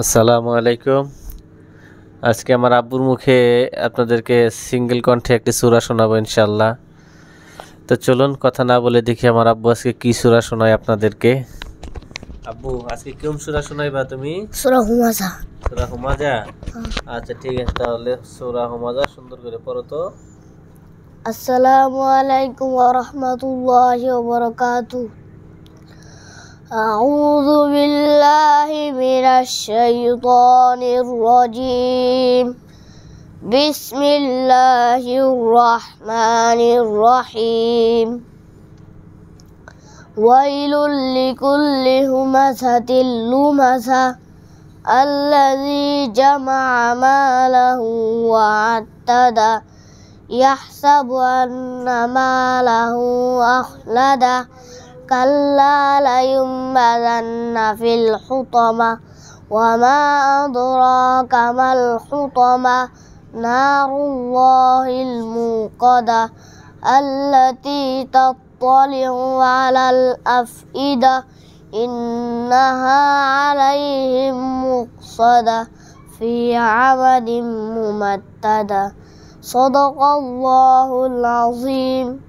আসসালামু আলাইকুম। আজকে আমার আব্বুর মুখে আপনাদেরকে সিঙ্গেল কণ্ঠে একটি সূরা শোনাবো ইনশাআল্লাহ। তো চলুন কথা না বলে দেখি আমার আব্বু আজকে কি সূরা শোনায় আপনাদেরকে। আব্বু আজকে কোন সূরা শোনাইবা তুমি? সূরা হুমাযা। সূরা হুমাযা? আচ্ছা ঠিক আছে, তাহলে সূরা হুমাযা সুন্দর করে পড়ো তো। আসসালামু আলাইকুম ওয়া রাহমাতুল্লাহি ওয়া বারাকাতুহু। أعوذ بالله من الشيطان الرجيم. بسم الله الرحمن الرحيم. ويل لكل همزة لمزة الذي جمع ماله وعدده يحسب أن ماله أخلده كلا لينبذن في الحطمة وما أدراك ما الحطمة نار الله الموقدة التي تطلع على الأفئدة إنها عليهم مؤصدة في عمد ممددة صدق الله العظيم.